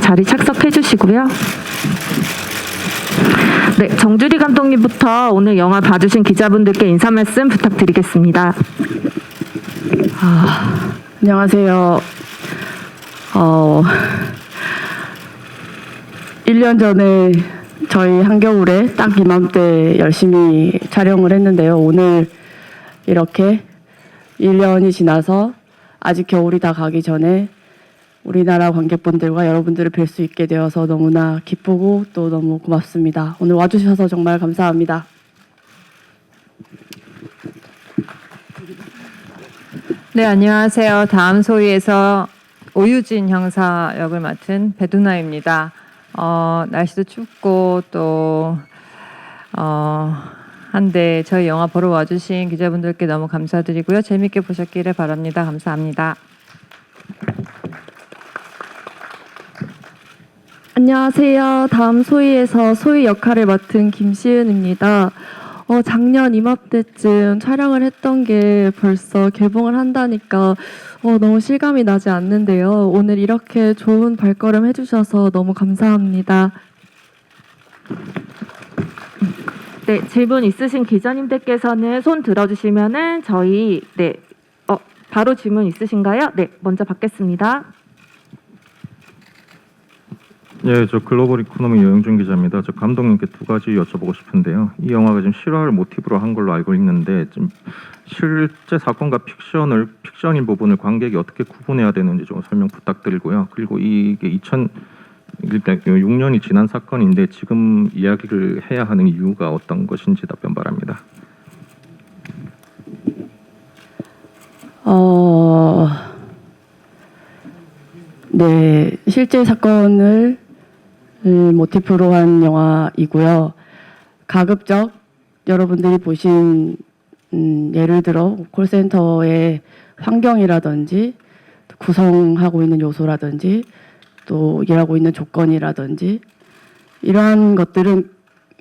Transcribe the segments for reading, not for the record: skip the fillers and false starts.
자리 착석해 주시고요. 네, 정주리 감독님부터 오늘 영화 봐주신 기자분들께 인사 말씀 부탁드리겠습니다. 안녕하세요. 1년 전에 저희 한겨울에 딱 이맘때 열심히 촬영을 했는데요. 오늘 이렇게 1년이 지나서 아직 겨울이 다 가기 전에 우리나라 관객분들과 여러분들을 뵐 수 있게 되어서 너무나 기쁘고 또 너무 고맙습니다. 오늘 와주셔서 정말 감사합니다. 네, 안녕하세요. 다음 소위에서 오유진 형사 역을 맡은 배두나입니다. 날씨도 춥고 또 한데 저희 영화 보러 와주신 기자분들께 너무 감사드리고요. 재밌게 보셨기를 바랍니다. 감사합니다. 안녕하세요. 다음 소위에서 소위 역할을 맡은 김시은입니다. 작년 이맘때쯤 촬영을 했던 게 벌써 개봉을 한다니까 너무 실감이 나지 않는데요. 오늘 이렇게 좋은 발걸음 해주셔서 너무 감사합니다. 네, 질문 있으신 기자님들께서는 손 들어주시면은 저희 바로 질문 있으신가요? 네, 먼저 받겠습니다. 예, 저 글로벌 이코노미 여영준 기자입니다. 저 감독님께 두 가지 여쭤보고 싶은데요. 이 영화가 지금 실화를 모티브로 한 걸로 알고 있는데 좀 실제 사건과 픽션인 부분을 관객이 어떻게 구분해야 되는지 좀 설명 부탁드리고요. 그리고 이게 2006년이 지난 사건인데 지금 이야기를 해야 하는 이유가 어떤 것인지 답변 바랍니다. 네, 실제 사건을 모티프로 한 영화이고요. 가급적 여러분들이 보신 예를 들어 콜센터의 환경이라든지 구성하고 있는 요소라든지 또 일하고 있는 조건이라든지 이러한 것들은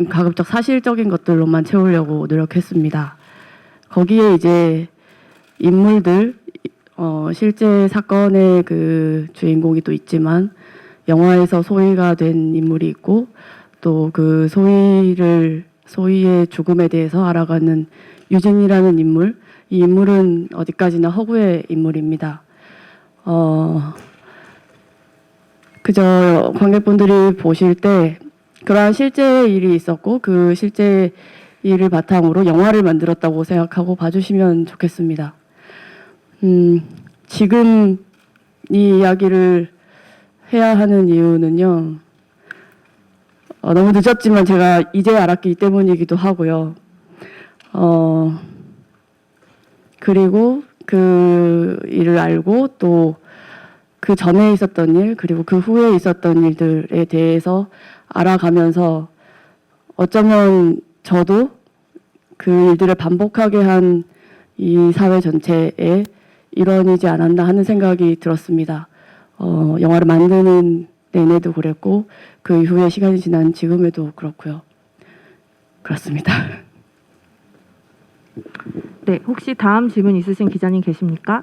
가급적 사실적인 것들로만 채우려고 노력했습니다. 거기에 이제 인물들 실제 사건의 그 주인공이 또 있지만 영화에서 소위가 된 인물이 있고 또 그 소위의 죽음에 대해서 알아가는 유진이라는 인물, 이 인물은 어디까지나 허구의 인물입니다. 그저 관객분들이 보실 때 그러한 실제 일이 있었고 그 실제 일을 바탕으로 영화를 만들었다고 생각하고 봐주시면 좋겠습니다. 지금 이 이야기를 해야 하는 이유는요. 너무 늦었지만 제가 이제 알았기 때문이기도 하고요. 그리고 그 일을 알고 또 그 전에 있었던 일 그리고 그 후에 있었던 일들에 대해서 알아가면서 어쩌면 저도 그 일들을 반복하게 한 이 사회 전체에 일원이지 않았나 하는 생각이 들었습니다. 영화를 만드는 내내도 그랬고 그 이후에 시간이 지난 지금에도 그렇고요. 그렇습니다. 네, 혹시 다음 질문 있으신 기자님 계십니까?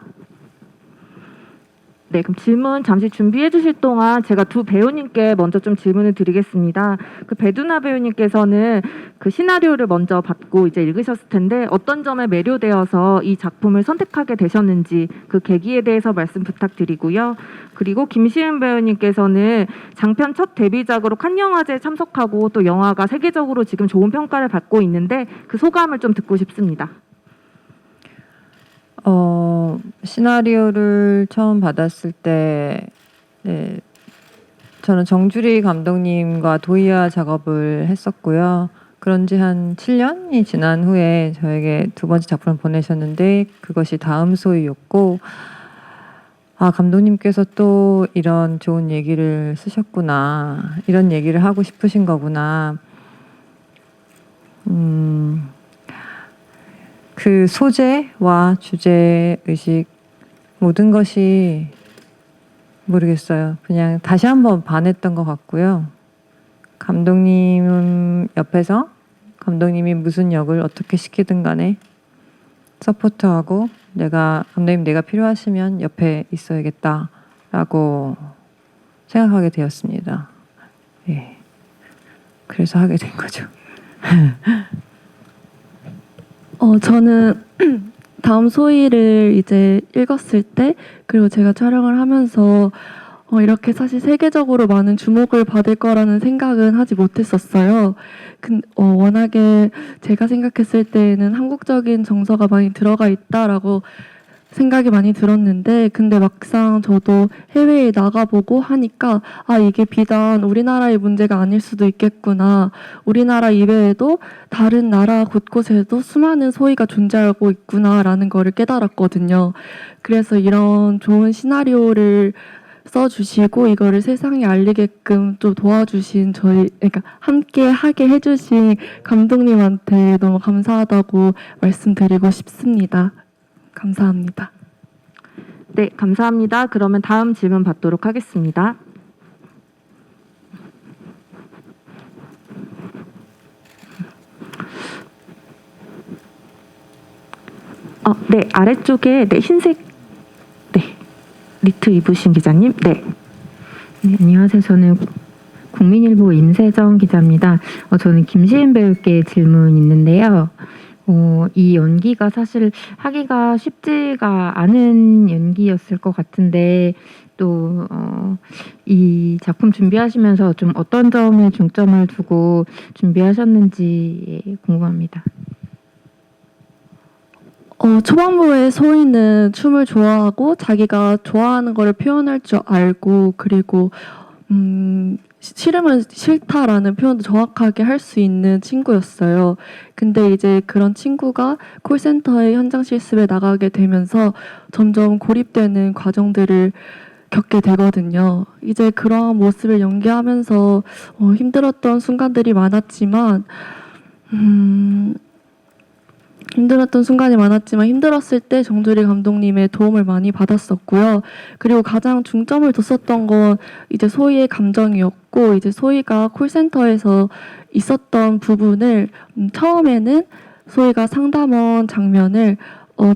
네, 그럼 질문 잠시 준비해 주실 동안 제가 두 배우님께 먼저 좀 질문을 드리겠습니다. 그 배두나 배우님께서는 그 시나리오를 먼저 받고 이제 읽으셨을 텐데 어떤 점에 매료되어서 이 작품을 선택하게 되셨는지 그 계기에 대해서 말씀 부탁드리고요. 그리고 김시은 배우님께서는 장편 첫 데뷔작으로 칸 영화제에 참석하고 또 영화가 세계적으로 지금 좋은 평가를 받고 있는데 그 소감을 좀 듣고 싶습니다. 시나리오를 처음 받았을 때 저는 정주리 감독님과 도의화 작업을 했었고요. 그런 지 한 7년이 지난 후에 저에게 두 번째 작품을 보내셨는데 그것이 다음 소위였고 감독님께서 또 이런 좋은 얘기를 쓰셨구나. 이런 얘기를 하고 싶으신 거구나. 그 소재와 주제 의식 모든 것이 모르겠어요. 그냥 다시 한번 반했던 것 같고요. 감독님 옆에서 감독님이 무슨 역을 어떻게 시키든 간에 서포트하고 감독님 내가 필요하시면 옆에 있어야겠다라고 생각하게 되었습니다. 예. 그래서 하게 된 거죠. 저는 다음 소위를 이제 읽었을 때, 그리고 제가 촬영을 하면서 이렇게 사실 세계적으로 많은 주목을 받을 거라는 생각은 하지 못했었어요. 워낙에 제가 생각했을 때에는 한국적인 정서가 많이 들어가 있다라고 생각이 많이 들었는데, 근데 막상 저도 해외에 나가보고 하니까 이게 비단 우리나라의 문제가 아닐 수도 있겠구나. 우리나라 이외에도 다른 나라 곳곳에도 수많은 소위가 존재하고 있구나라는 거를 깨달았거든요. 그래서 이런 좋은 시나리오를 써주시고 이거를 세상에 알리게끔 좀 도와주신 그러니까 함께 하게 해주신 감독님한테 너무 감사하다고 말씀드리고 싶습니다. 감사합니다. 네, 감사합니다. 그러면 다음 질문 받도록 하겠습니다. 네, 아래쪽에 흰색 니트 입으신 기자님. 네. 네, 안녕하세요. 저는 국민일보 임세정 기자입니다. 저는 김시은 배우께 질문 있는데요. 이 연기가 사실 하기가 쉽지가 않은 연기였을 것 같은데 또 이 작품 준비하시면서 좀 어떤 점에 중점을 두고 준비하셨는지 궁금합니다. 초반부에 소희는 춤을 좋아하고 자기가 좋아하는 거를 표현할 줄 알고, 그리고 싫으면 싫다라는 표현도 정확하게 할 수 있는 친구였어요. 근데 이제 그런 친구가 콜센터의 현장 실습에 나가게 되면서 점점 고립되는 과정들을 겪게 되거든요. 이제 그러한 모습을 연기하면서 힘들었던 순간들이 많았지만 힘들었을 때 정주리 감독님의 도움을 많이 받았었고요. 그리고 가장 중점을 뒀었던 건 이제 소희의 감정이었고, 이제 소희가 콜센터에서 있었던 부분을 처음에는 소희가 상담원 장면을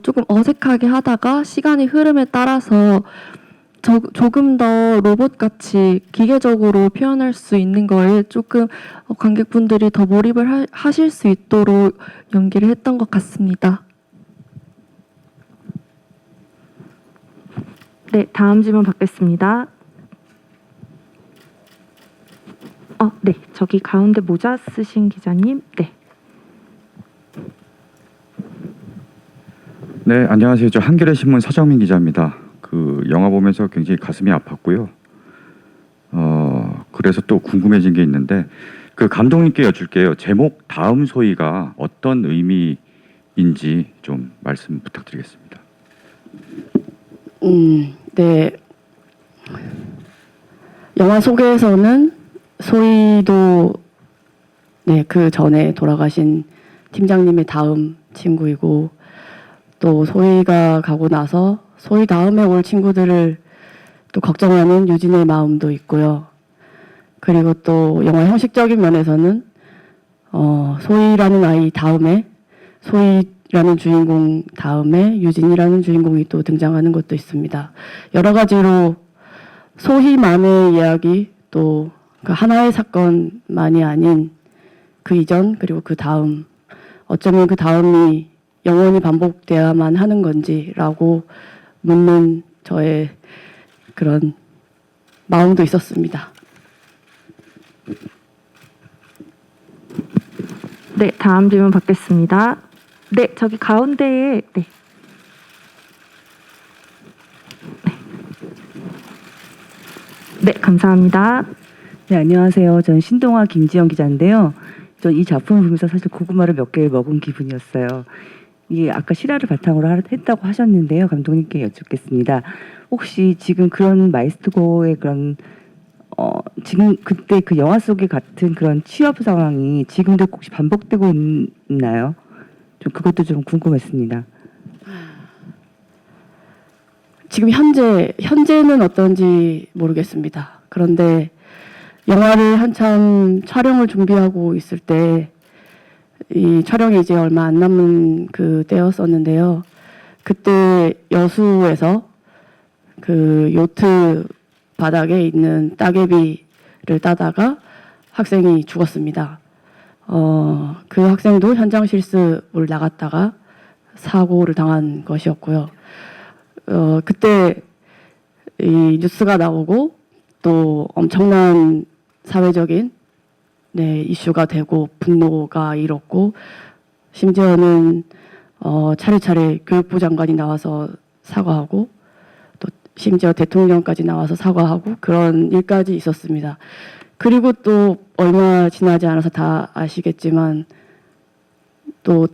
조금 어색하게 하다가 시간의 흐름에 따라서 조금 더 로봇같이 기계적으로 표현할 수 있는 거에 조금 관객분들이 더 몰입을 하실 수 있도록 연기를 했던 것 같습니다. 네, 다음 질문 받겠습니다. 네, 저기 가운데 모자 쓰신 기자님. 네. 네, 안녕하세요. 저 한겨레 신문 서정민 기자입니다. 그 영화 보면서 굉장히 가슴이 아팠고요. 그래서 또 궁금해진 게 있는데 그 감독님께 여쭐게요. 제목 다음 소위가 어떤 의미인지 좀 말씀 부탁드리겠습니다. 네. 영화 속에서는 소희도 그 전에 돌아가신 팀장님의 다음 친구이고, 또 소희가 가고 나서 소희 다음에 올 친구들을 또 걱정하는 유진의 마음도 있고요. 그리고 또 영화 형식적인 면에서는 소희라는 아이 다음에 소희라는 주인공 다음에 유진이라는 주인공이 또 등장하는 것도 있습니다. 여러 가지로 소희만의 이야기, 또 그 하나의 사건만이 아닌 그 이전 그리고 그 다음, 어쩌면 그 다음이 영원히 반복돼야만 하는 건지라고 묻는 저의 그런 마음도 있었습니다. 네, 다음 질문 받겠습니다. 네, 저기 가운데에 네, 감사합니다. 네, 안녕하세요. 전 신동아 김지영 기자인데요. 전 이 작품을 보면서 사실 고구마를 몇 개를 먹은 기분이었어요. 이게 아까 실화를 바탕으로 했다고 하셨는데요. 감독님께 여쭙겠습니다. 혹시 지금 그런 마이스트고의 그런 지금 그때 그 영화 속에 같은 그런 취업 상황이 지금도 혹시 반복되고 있나요? 좀 그것도 좀 궁금했습니다. 지금 현재는 어떤지 모르겠습니다. 그런데 영화를 한참 촬영을 준비하고 있을 때, 이 촬영이 이제 얼마 안 남은 그 때였었는데요. 그때 여수에서 그 요트 바닥에 있는 따개비를 따다가 학생이 죽었습니다. 그 학생도 현장 실습을 나갔다가 사고를 당한 것이었고요. 그때 이 뉴스가 나오고 또 엄청난 사회적인 이슈가 되고 분노가 일었고 심지어는 차례차례 교육부 장관이 나와서 사과하고 또 심지어 대통령까지 나와서 사과하고 그런 일까지 있었습니다. 그리고 또 얼마 지나지 않아서 다 아시겠지만 또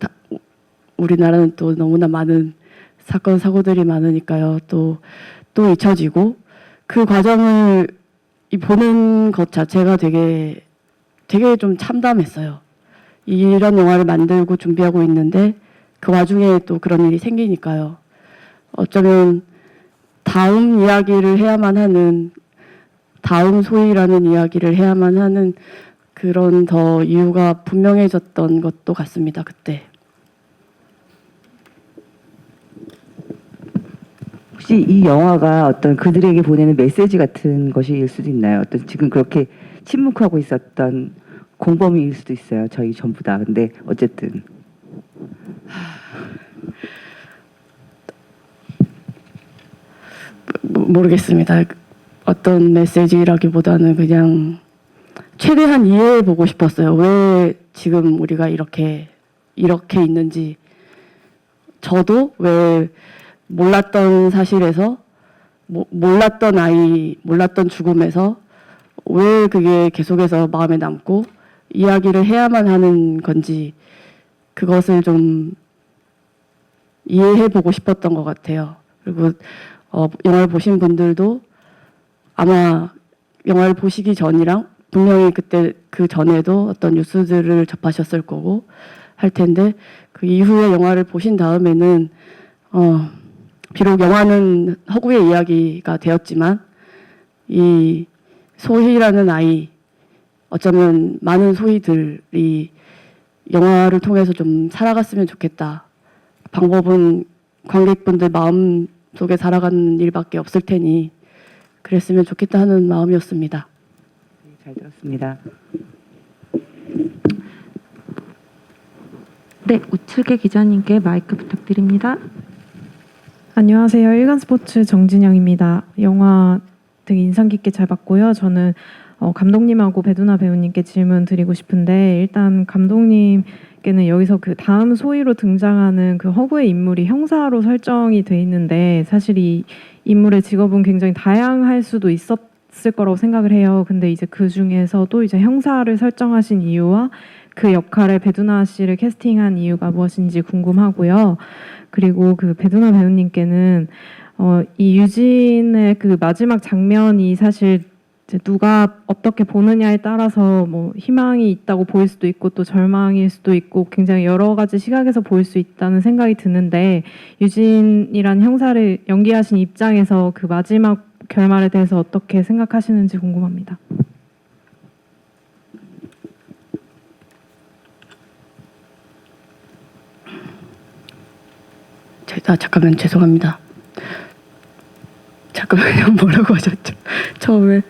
우리나라는 또 너무나 많은 사건 사고들이 많으니까요. 또 잊혀지고 그 과정을 보는 것 자체가 되게 좀 참담했어요. 이런 영화를 만들고 준비하고 있는데 그 와중에 또 그런 일이 생기니까요. 어쩌면 다음 이야기를 해야만 하는 다음 소위라는 이야기를 해야만 하는 그런 더 이유가 분명해졌던 것도 같습니다. 그때. 혹시 이 영화가 어떤 그들에게 보내는 메시지 같은 것일 수도 있나요? 어떤 지금 그렇게 침묵하고 있었던 공범일 수도 있어요. 저희 전부 다. 근데 어쨌든 모르겠습니다. 어떤 메시지라기보다는 그냥 최대한 이해해 보고 싶었어요. 왜 지금 우리가 이렇게 있는지. 저도 왜 몰랐던 사실에서 몰랐던 죽음에서 왜 그게 계속해서 마음에 남고 이야기를 해야만 하는 건지 그것을 좀 이해해 보고 싶었던 것 같아요. 그리고 영화를 보신 분들도 아마 영화를 보시기 전이랑 분명히 그때 그 전에도 어떤 뉴스들을 접하셨을 거고 할 텐데 그 이후에 영화를 보신 다음에는 비록 영화는 허구의 이야기가 되었지만 이 소희라는 아이 어쩌면 많은 소희들이 영화를 통해서 좀 살아갔으면 좋겠다. 방법은 관객분들 마음 속에 살아가는 일밖에 없을 테니 그랬으면 좋겠다 하는 마음이었습니다. 잘 들었습니다. 네, 우측의 기자님께 마이크 부탁드립니다. 안녕하세요. 일간스포츠 정진영입니다. 영화 되게 인상 깊게 잘 봤고요. 저는 감독님하고 배두나 배우님께 질문 드리고 싶은데 일단 감독님께는 여기서 그 다음 소위로 등장하는 그 허구의 인물이 형사로 설정이 돼 있는데 사실 이 인물의 직업은 굉장히 다양할 수도 있었을 거라고 생각을 해요. 근데 이제 그 중에서도 이제 형사를 설정하신 이유와 그 역할에 배두나 씨를 캐스팅한 이유가 무엇인지 궁금하고요. 그리고 그 배두나 배우님께는 이 유진의 그 마지막 장면이 사실 이제 누가 어떻게 보느냐에 따라서 뭐 희망이 있다고 보일 수도 있고 또 절망일 수도 있고 굉장히 여러 가지 시각에서 보일 수 있다는 생각이 드는데 유진이란 형사를 연기하신 입장에서 그 마지막 결말에 대해서 어떻게 생각하시는지 궁금합니다. 잠깐만 죄송합니다. 잠깐만요. 뭐라고 하셨죠? 처음에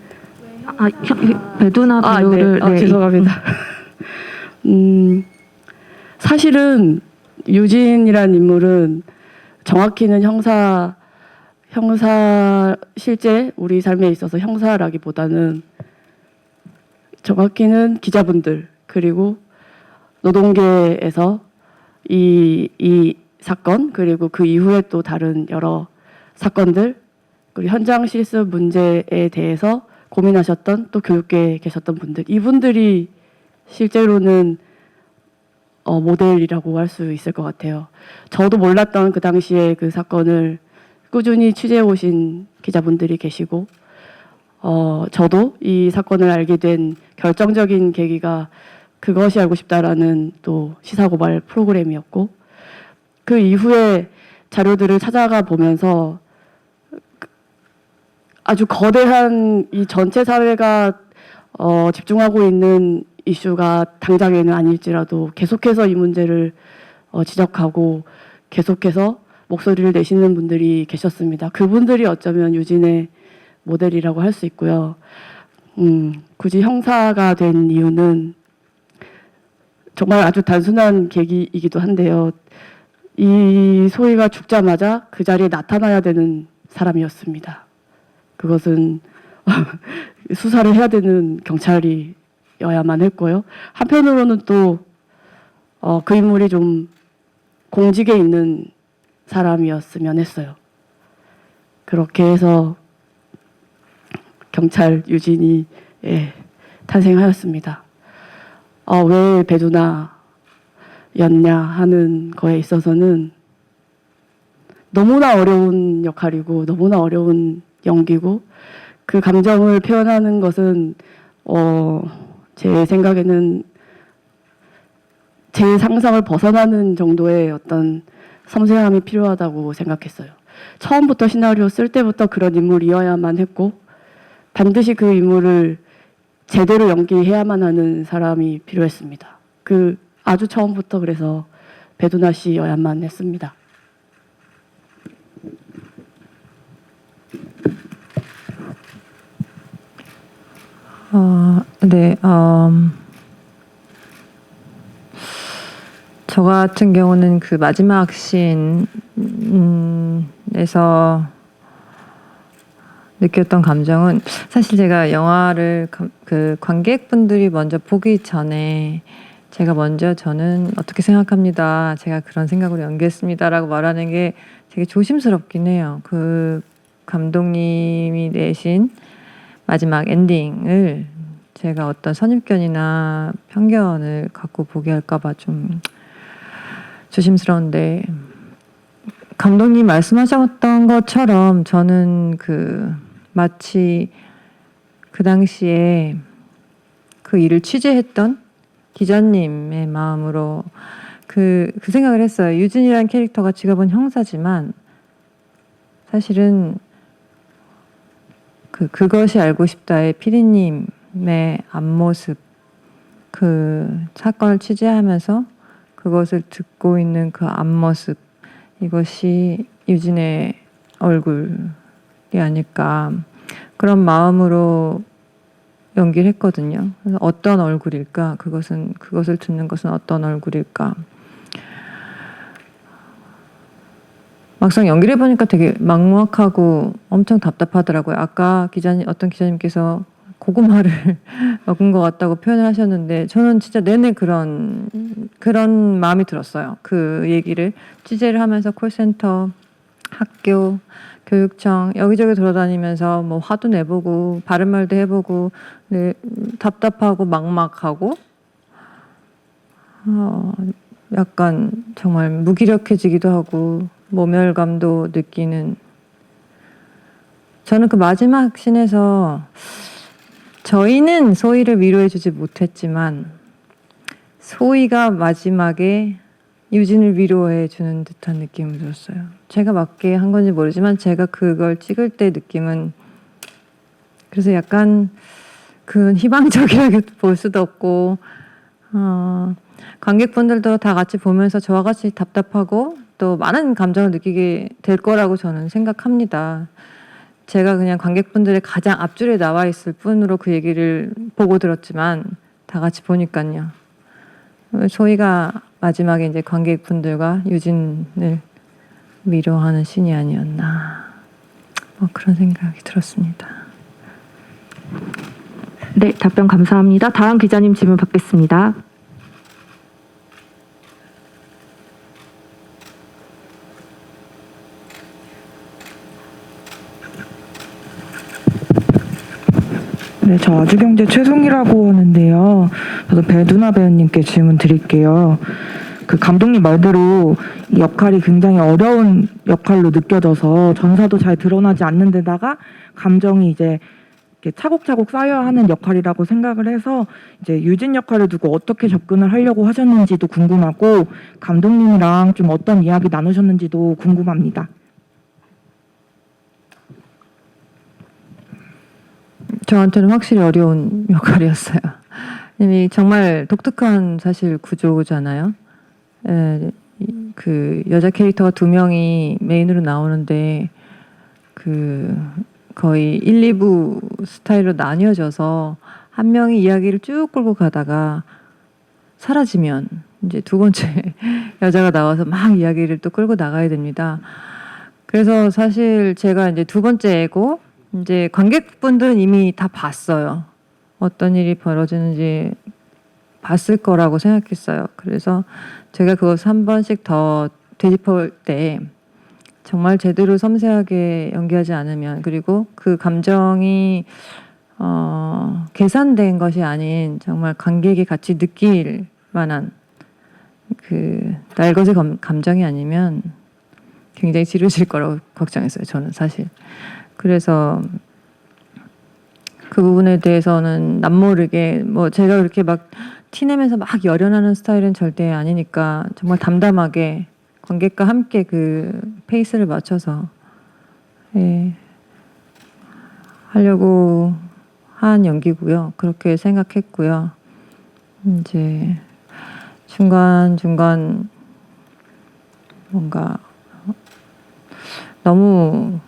배두나 배우를 네. 죄송합니다. 사실은 유진이란 인물은 정확히는 형사 실제 우리 삶에 있어서 형사라기보다는 정확히는 기자분들 그리고 노동계에서 이 사건 그리고 그 이후에 또 다른 여러 사건들 그리고 현장 실습 문제에 대해서 고민하셨던 또 교육계에 계셨던 분들 이분들이 실제로는 모델이라고 할 수 있을 것 같아요. 저도 몰랐던 그 당시에 그 사건을 꾸준히 취재해 오신 기자분들이 계시고 저도 이 사건을 알게 된 결정적인 계기가 그것이 알고 싶다라는 또 시사고발 프로그램이었고 그 이후에 자료들을 찾아가 보면서 아주 거대한 이 전체 사회가 집중하고 있는 이슈가 당장에는 아닐지라도 계속해서 이 문제를 지적하고 계속해서 목소리를 내시는 분들이 계셨습니다. 그분들이 어쩌면 유진의 모델이라고 할 수 있고요. 굳이 형사가 된 이유는 정말 아주 단순한 계기이기도 한데요. 이 소희가 죽자마자 그 자리에 나타나야 되는 사람이었습니다. 그것은 수사를 해야 되는 경찰이어야만 했고요. 한편으로는 또 그 인물이 좀 공직에 있는 사람이었으면 했어요. 그렇게 해서 경찰 유진이 탄생하였습니다. 왜 배두나였냐 하는 거에 있어서는 너무나 어려운 역할이고 너무나 어려운 연기고 그 감정을 표현하는 것은 제 생각에는 제 상상을 벗어나는 정도의 어떤 섬세함이 필요하다고 생각했어요. 처음부터 시나리오 쓸 때부터 그런 인물이어야만 했고 반드시 그 인물을 제대로 연기해야만 하는 사람이 필요했습니다. 아주 처음부터 그래서 배두나 씨여야만 했습니다. 네. 저 같은 경우는 그 마지막 씬에서 느꼈던 감정은 사실 제가 영화를 그 관객분들이 먼저 보기 전에 제가 먼저 저는 어떻게 생각합니다. 제가 그런 생각으로 연기했습니다라고 말하는 게 되게 조심스럽긴 해요. 그 감독님이 내신 마지막 엔딩을 제가 어떤 선입견이나 편견을 갖고 보게 할까봐 좀 조심스러운데 감독님 말씀하셨던 것처럼 저는 마치 그 당시에 그 일을 취재했던 기자님의 마음으로 그 생각을 했어요. 유진이라는 캐릭터가 직업은 형사지만 사실은 그것이 알고 싶다의 피디님의 앞모습, 그 사건을 취재하면서 그것을 듣고 있는 그 앞모습, 이것이 유진의 얼굴이 아닐까 그런 마음으로 연기를 했거든요. 그래서 어떤 얼굴일까? 그것을 듣는 것은 어떤 얼굴일까? 막상 연기를 해보니까 되게 막막하고 엄청 답답하더라고요. 아까 어떤 기자님께서 고구마를 먹은 것 같다고 표현을 하셨는데 저는 진짜 내내 그런 마음이 들었어요. 그 얘기를 취재를 하면서 콜센터, 학교, 교육청 여기저기 돌아다니면서 뭐 화도 내보고 바른 말도 해보고 답답하고 막막하고 약간 정말 무기력해지기도 하고 모멸감도 느끼는 저는 그 마지막 씬에서 저희는 소희를 위로해주지 못했지만 소희가 마지막에 유진을 위로해주는 듯한 느낌을 들었어요. 제가 맞게 한 건지 모르지만 제가 그걸 찍을 때 느낌은 그래서 약간 그건 희망적이라고 볼 수도 없고 관객분들도 다 같이 보면서 저와 같이 답답하고 또 많은 감정을 느끼게 될 거라고 저는 생각합니다. 제가 그냥 관객분들의 가장 앞줄에 나와 있을 뿐으로 그 얘기를 보고 들었지만 다 같이 보니까요. 소희가 마지막에 이제 관객분들과 유진을 위로하는 신이 아니었나 뭐 그런 생각이 들었습니다. 네, 답변 감사합니다. 다음 기자님 질문 받겠습니다. 네, 저 아주경제 최송이라고 하는데요. 저도 배두나 배우님께 질문 드릴게요. 그 감독님 말대로 이 역할이 굉장히 어려운 역할로 느껴져서 전사도 잘 드러나지 않는 데다가 감정이 이제 이렇게 차곡차곡 쌓여야 하는 역할이라고 생각을 해서 이제 유진 역할을 두고 어떻게 접근을 하려고 하셨는지도 궁금하고 감독님이랑 좀 어떤 이야기 나누셨는지도 궁금합니다. 저한테는 확실히 어려운 역할이었어요. 이미 정말 독특한 사실 구조잖아요. 그 여자 캐릭터가 2명이 메인으로 나오는데 그 거의 1, 2부 스타일로 나뉘어져서 한 명이 이야기를 쭉 끌고 가다가 사라지면 이제 두 번째 여자가 나와서 막 이야기를 또 끌고 나가야 됩니다. 그래서 사실 제가 이제 두 번째고 이제 관객분들은 이미 다 봤어요. 어떤 일이 벌어지는지 봤을 거라고 생각했어요. 그래서 제가 그것을 한 번씩 더 되짚을 때 정말 제대로 섬세하게 연기하지 않으면, 그리고 그 감정이 계산된 것이 아닌 정말 관객이 같이 느낄 만한 그 날것의 감정이 아니면 굉장히 지루해질 거라고 걱정했어요. 저는 사실. 그래서 그 부분에 대해서는 남모르게 뭐 제가 그렇게 막 티내면서 막 열연하는 스타일은 절대 아니니까 정말 담담하게 관객과 함께 그 페이스를 맞춰서 하려고 한 연기고요. 그렇게 생각했고요. 이제 중간중간 뭔가 너무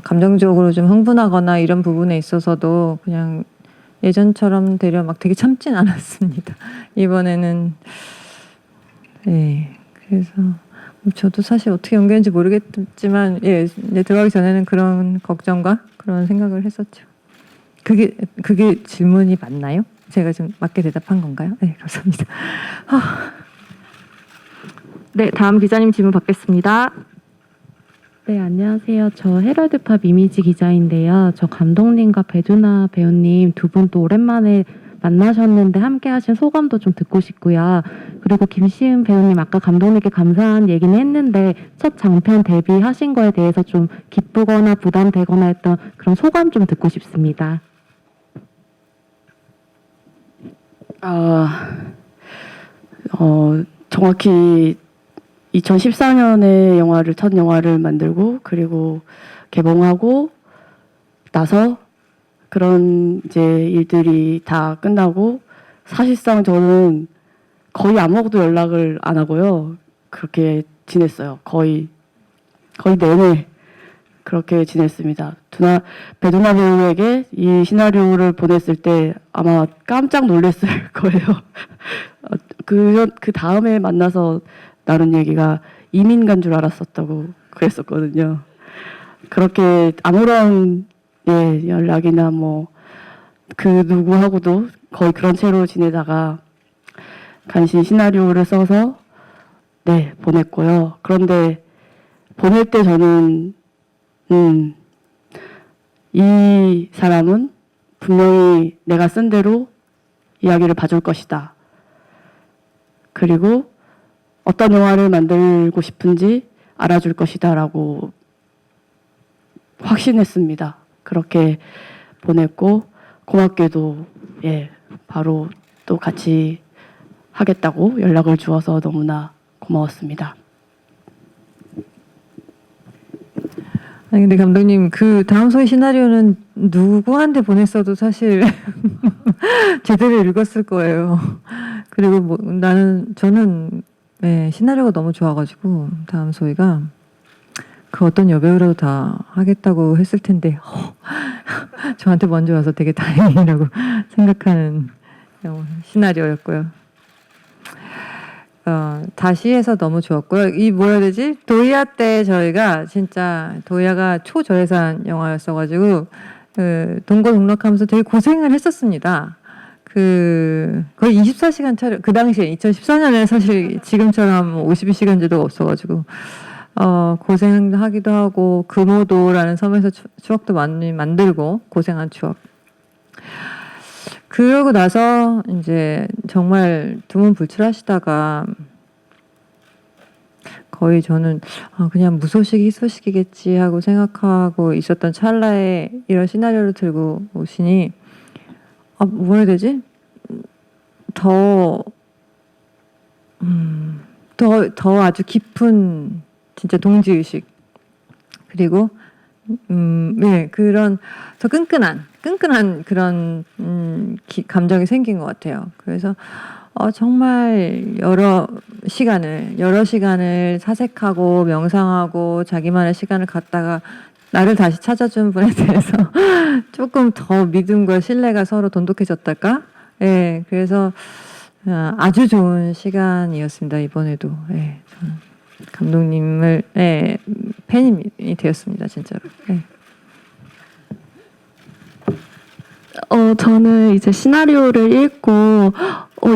감정적으로 좀 흥분하거나 이런 부분에 있어서도 그냥 예전처럼 되려 막 되게 참진 않았습니다. 이번에는 그래서 저도 사실 어떻게 연기했는지 모르겠지만 이제 들어가기 전에는 그런 걱정과 그런 생각을 했었죠. 그게 질문이 맞나요? 제가 좀 맞게 대답한 건가요? 네, 감사합니다. 네, 다음 기자님 질문 받겠습니다. 네, 안녕하세요. 저 헤럴드팝 이미지 기자인데요. 저 감독님과 배두나 배우님 두 분 또 오랜만에 만나셨는데 함께 하신 소감도 좀 듣고 싶고요. 그리고 김시은 배우님 아까 감독님께 감사한 얘기는 했는데 첫 장편 데뷔하신 거에 대해서 좀 기쁘거나 부담되거나 했던 그런 소감 좀 듣고 싶습니다. 정확히 2014년에 첫 영화를 만들고 그리고 개봉하고 나서 그런 이제 일들이 다 끝나고 사실상 저는 거의 아무하고도 연락을 안 하고요. 그렇게 지냈어요. 거의 내내 그렇게 지냈습니다. 배두나 배우에게 이 시나리오를 보냈을 때 아마 깜짝 놀랐을 거예요. 그 다음에 만나서 나눈 얘기가 이민 간 줄 알았었다고 그랬었거든요. 그렇게 아무런 연락이나 뭐 그 누구하고도 거의 그런 채로 지내다가 간신히 시나리오를 써서 보냈고요. 그런데 보낼 때 저는 이 사람은 분명히 내가 쓴 대로 이야기를 봐줄 것이다. 그리고 어떤 영화를 만들고 싶은지 알아줄 것이다라고 확신했습니다. 그렇게 보냈고 고맙게도 바로 또 같이 하겠다고 연락을 주어서 너무나 고마웠습니다. 아니 근데 감독님 그 다음 소위 시나리오는 누구한테 보냈어도 사실 제대로 읽었을 거예요. 그리고 뭐 저는 시나리오가 너무 좋아가지고 다음 소위가 그 어떤 여배우라도 다 하겠다고 했을 텐데 저한테 먼저 와서 되게 다행이라고 생각하는 시나리오였고요. 다시 해서 너무 좋았고요. 이 뭐라 해야 되지? 도이아 때 저희가 진짜 도이아가 초저예산 영화였어가지고 동거동락하면서 되게 고생을 했었습니다. 거의 24시간 촬영, 그 당시에 2014년에 사실 지금처럼 52시간 제도가 없어가지고 고생하기도 하고 금오도라는 섬에서 추억도 많이 만들고 고생한 추억. 그러고 나서 이제 정말 두문불출하시다가 거의 저는 그냥 무소식이 희소식이겠지 하고 생각하고 있었던 찰나에 이런 시나리오를 들고 오시니 뭐라 해야 되지? 더 아주 깊은 진짜 동지의식 그리고 그런 더 끈끈한 그런 감정이 생긴 것 같아요. 그래서 정말 여러 시간을 사색하고 명상하고 자기만의 시간을 갖다가 나를 다시 찾아준 분에 대해서 조금 더 믿음과 신뢰가 서로 돈독해졌달까? 예, 그래서 아주 좋은 시간이었습니다. 이번에도. 예, 저는 감독님을 팬이 되었습니다. 진짜로. 예. 저는 이제 시나리오를 읽고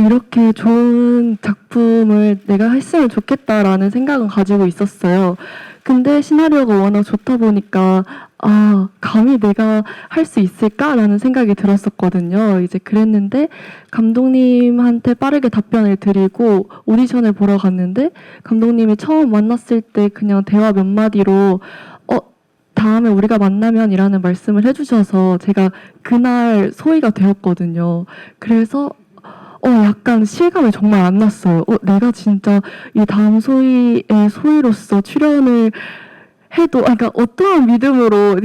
이렇게 좋은 작품을 내가 했으면 좋겠다라는 생각은 가지고 있었어요. 근데 시나리오가 워낙 좋다 보니까 감히 내가 할 수 있을까라는 생각이 들었었거든요. 이제 그랬는데 감독님한테 빠르게 답변을 드리고 오디션을 보러 갔는데 감독님이 처음 만났을 때 그냥 대화 몇 마디로 다음에 우리가 만나면이라는 말씀을 해주셔서 제가 그날 소희가 되었거든요. 그래서 약간 실감이 정말 안 났어요. 내가 진짜 이 다음 소희의 소희로서 출연을 해도, 그러니까 어떠한 믿음으로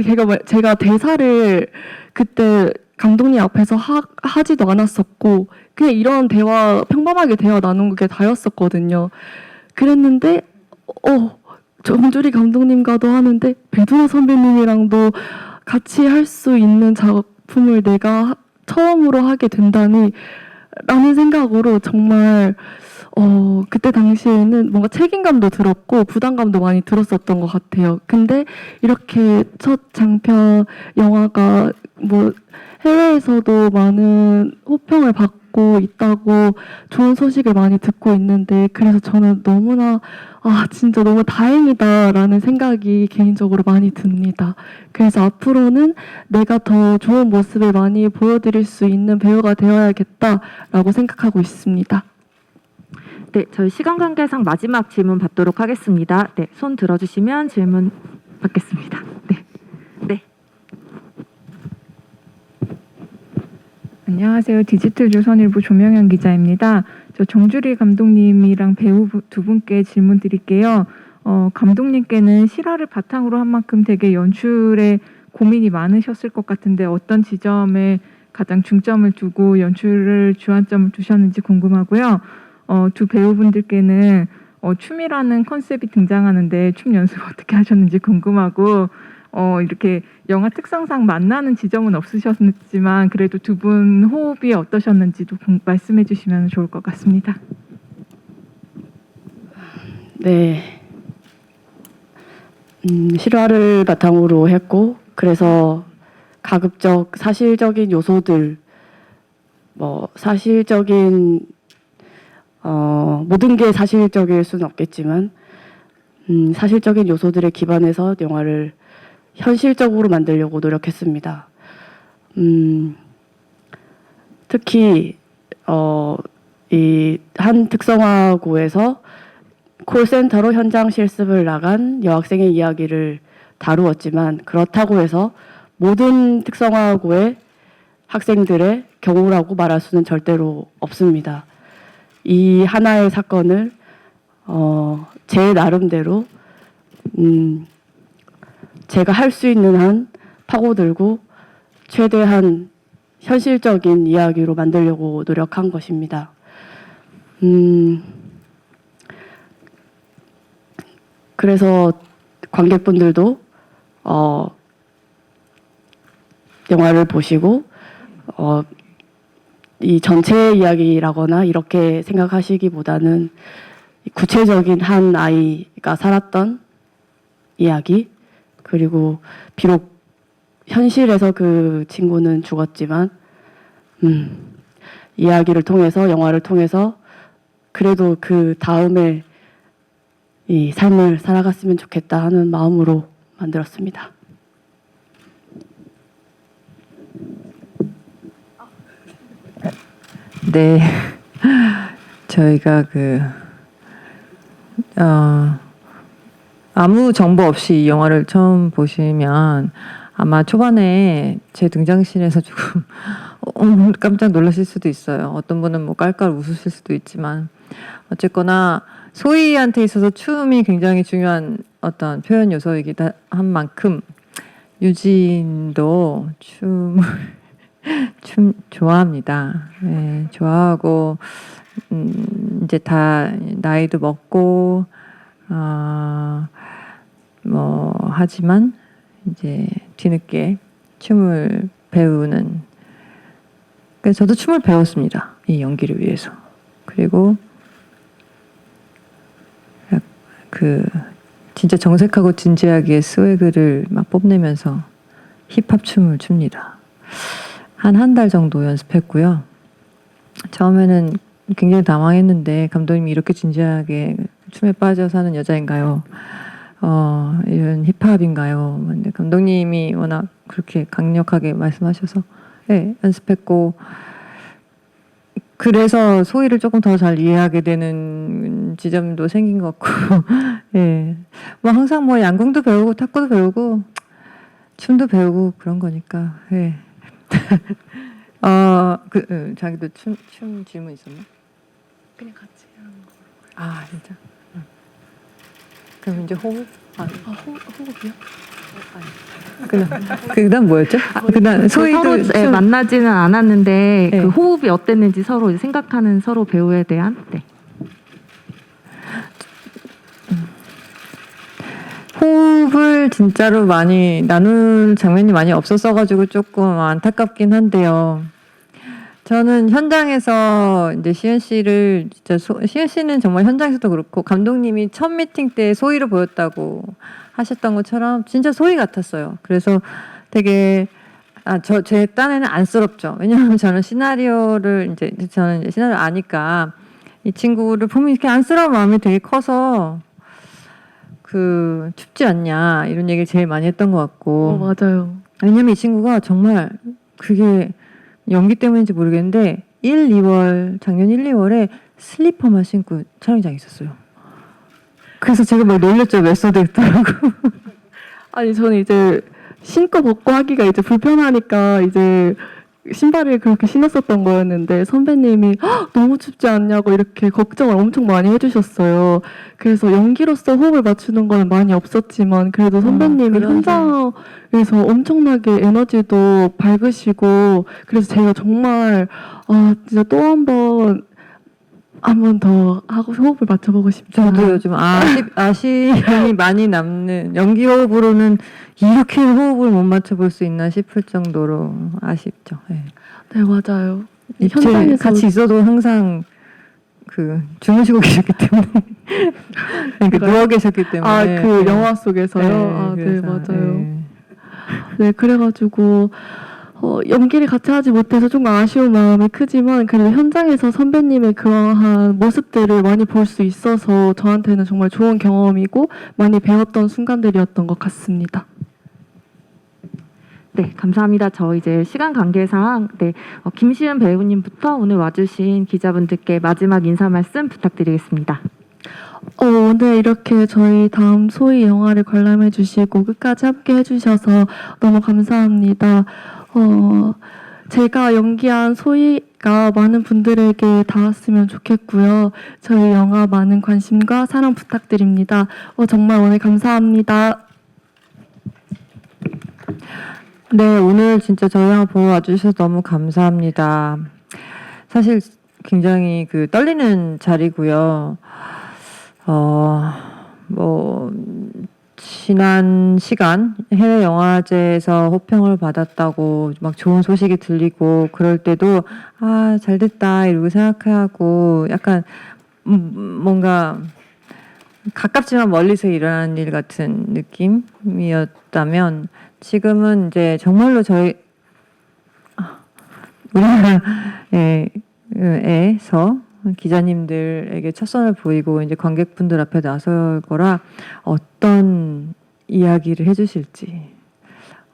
제가 대사를 그때 감독님 앞에서 하지도 않았었고, 그냥 이런 대화, 평범하게 대화 나눈 게 다였었거든요. 그랬는데, 정주리 감독님과도 하는데, 배두나 선배님이랑도 같이 할 수 있는 작품을 내가 처음으로 하게 된다니, 라는 생각으로 정말 그때 당시에는 뭔가 책임감도 들었고 부담감도 많이 들었었던 것 같아요. 근데 이렇게 첫 장편 영화가 뭐 해외에서도 많은 호평을 받고 있다고 좋은 소식을 많이 듣고 있는데, 그래서 저는 너무나 진짜 너무 다행이다라는 생각이 개인적으로 많이 듭니다. 그래서 앞으로는 내가 더 좋은 모습을 많이 보여드릴 수 있는 배우가 되어야겠다라고 생각하고 있습니다. 네, 저희 시간 관계상 마지막 질문 받도록 하겠습니다. 네, 손 들어주시면 질문 받겠습니다. 네. 안녕하세요. 디지털조선일보 조명현 기자입니다. 저 정주리 감독님이랑 배우 두 분께 질문 드릴게요. 감독님께는 실화를 바탕으로 한 만큼 되게 연출에 고민이 많으셨을 것 같은데 어떤 지점에 가장 중점을 두고 연출을 주안점을 두셨는지 궁금하고요. 두 배우분들께는 춤이라는 컨셉이 등장하는데 춤 연습 어떻게 하셨는지 궁금하고, 이렇게 영화 특성상 만나는 지점은 없으셨지만 그래도 두 분 호흡이 어떠셨는지도 말씀해 주시면 좋을 것 같습니다. 네. 실화를 바탕으로 했고, 그래서 가급적 사실적인 요소들, 사실적인 모든 게 사실적일 수는 없겠지만 사실적인 요소들에 기반해서 영화를 현실적으로 만들려고 노력했습니다. 특히 이 한 특성화고에서 콜센터로 현장 실습을 나간 여학생의 이야기를 다루었지만, 그렇다고 해서 모든 특성화고의 학생들의 경우라고 말할 수는 절대로 없습니다. 이 하나의 사건을 제 나름대로 제가 할 수 있는 한 파고들고 최대한 현실적인 이야기로 만들려고 노력한 것입니다. 그래서 관객분들도 영화를 보시고 이 전체 이야기라거나 이렇게 생각하시기보다는 구체적인 한 아이가 살았던 이야기, 그리고 비록 현실에서 그 친구는 죽었지만 이야기를 통해서, 영화를 통해서 그래도 그 다음에 이 삶을 살아갔으면 좋겠다 하는 마음으로 만들었습니다. 네, 저희가 아무 정보 없이 이 영화를 처음 보시면 아마 초반에 제 등장신에서 조금 깜짝 놀라실 수도 있어요. 어떤 분은 뭐 깔깔 웃으실 수도 있지만, 어쨌거나 소희한테 있어서 춤이 굉장히 중요한 어떤 표현 요소이기도 한 만큼 유진도 춤 좋아합니다. 네, 좋아하고 이제 다 나이도 먹고 하지만 이제 뒤늦게 춤을 배우는. 그래서 저도 춤을 배웠습니다. 이 연기를 위해서. 그리고 진짜 정색하고 진지하게 스웨그를 막 뽐내면서 힙합 춤을 춥니다. 한 달 정도 연습했고요. 처음에는 굉장히 당황했는데 감독님이 이렇게 진지하게 춤에 빠져 사는 여자인가요? 이런 힙합인가요? 근데 감독님이 워낙 그렇게 강력하게 말씀하셔서 네, 연습했고 그래서 소희를 조금 더 잘 이해하게 되는 지점도 생긴 것 같고 예. 뭐 항상 뭐 양궁도 배우고 탁구도 배우고 춤도 배우고 그런 거니까 예. 자기도 춤 질문 있었나? 그냥 같이 하는 거. 아 진짜? 응. 그럼 이제 호흡? 호흡이요? 그다음 뭐였죠? 그다음 소희도 서로 춤. 만나지는 않았는데 네. 그 호흡이 어땠는지 서로 이제 생각하는 서로 배우에 대한 네. 호흡을 진짜로 많이 나눌 장면이 많이 없었어가지고 조금 안타깝긴 한데요. 저는 현장에서 이제 시은 씨를 진짜 시은 씨는 정말 현장에서도 그렇고 감독님이 첫 미팅 때 소희를 보였다고 하셨던 것처럼 진짜 소희 같았어요. 그래서 되게 제 딴에는 안쓰럽죠. 왜냐하면 저는 시나리오를 저는 이제 시나리오 아니까 이 친구를 보면 이렇게 안쓰러운 마음이 되게 커서 춥지 않냐 이런 얘기를 제일 많이 했던 것 같고. 맞아요. 왜냐면 이 친구가 정말 그게 연기 때문인지 모르겠는데 작년 1, 2월에 슬리퍼만 신고 촬영장에 있었어요. 그래서 제가 막 놀렸죠. 메소드 있더라고. 아니 저는 이제 신고 벗고 하기가 이제 불편하니까 이제 신발을 그렇게 신었었던 거였는데 선배님이 "헉, 너무 춥지 않냐고 이렇게 걱정을 엄청 많이 해주셨어요. 그래서 연기로서 호흡을 맞추는 건 많이 없었지만 그래도 선배님이 현장에서 엄청나게 에너지도 밝으시고 그래서 제가 정말 진짜 또 한 번 더 하고 호흡을 맞춰보고 싶다. 저도 요즘 아쉬움이 많이 남는 연기 호흡으로는 이렇게 호흡을 못 맞춰볼 수 있나 싶을 정도로 아쉽죠. 네, 네 맞아요. 현장에서 같이 있어도 항상 주무시고 계셨기 때문에 그러니까 누워 계셨기 때문에 그 영화 속에서요. 네 그래서, 맞아요. 네 그래가지고 연기를 같이 하지 못해서 좀 아쉬운 마음이 크지만 그래도 현장에서 선배님의 그러한 모습들을 많이 볼 수 있어서 저한테는 정말 좋은 경험이고 많이 배웠던 순간들이었던 것 같습니다. 네, 감사합니다. 저 이제 시간 관계상 김시은 배우님부터 오늘 와주신 기자분들께 마지막 인사 말씀 부탁드리겠습니다. 오늘 이렇게 저희 다음 소희 영화를 관람해 주시고 끝까지 함께 해주셔서 너무 감사합니다. 제가 연기한 소희가 많은 분들에게 닿았으면 좋겠고요. 저희 영화 많은 관심과 사랑 부탁드립니다. 정말 오늘 감사합니다. 네, 오늘 진짜 저희 영화 보러 와주셔서 너무 감사합니다. 사실 굉장히 떨리는 자리고요. 지난 시간 해외 영화제에서 호평을 받았다고 막 좋은 소식이 들리고 그럴 때도 잘 됐다 이러고 생각하고 약간 뭔가 가깝지만 멀리서 일어나는 일 같은 느낌이었다면 지금은 이제 정말로 저희 우리나라에서 기자님들에게 첫선을 보이고 이제 관객분들 앞에 나설 거라 어떤 이야기를 해주실지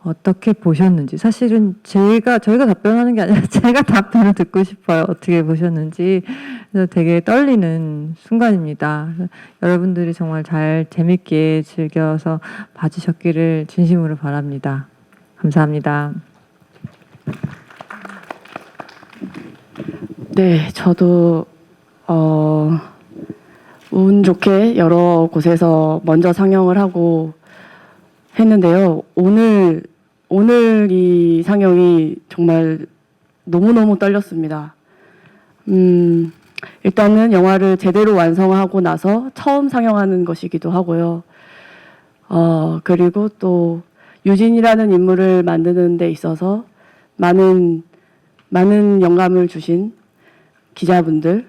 어떻게 보셨는지 사실은 저희가 답변하는 게 아니라 제가 답변을 듣고 싶어요. 어떻게 보셨는지. 그래서 되게 떨리는 순간입니다. 여러분들이 정말 잘 재밌게 즐겨서 봐주셨기를 진심으로 바랍니다. 감사합니다. 네, 저도 운 좋게 여러 곳에서 먼저 상영을 하고 했는데요. 오늘 이 상영이 정말 너무너무 떨렸습니다. 일단은 영화를 제대로 완성하고 나서 처음 상영하는 것이기도 하고요. 그리고 또 유진이라는 인물을 만드는 데 있어서 많은 영감을 주신 기자분들,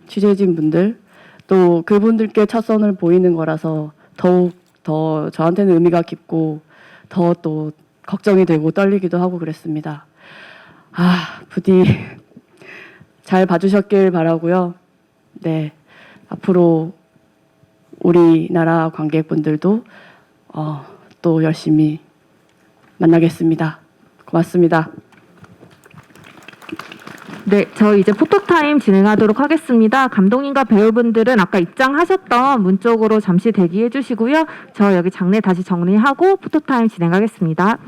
취재진분들, 또 그분들께 첫 선을 보이는 거라서 더욱 더 저한테는 의미가 깊고 더 또 걱정이 되고 떨리기도 하고 그랬습니다. 부디 잘 봐주셨길 바라고요. 네, 앞으로 우리나라 관객분들도 또 열심히 만나겠습니다. 고맙습니다. 네, 저희 이제 포토타임 진행하도록 하겠습니다. 감독님과 배우분들은 아까 입장하셨던 문 쪽으로 잠시 대기해 주시고요. 저 여기 장례 다시 정리하고 포토타임 진행하겠습니다.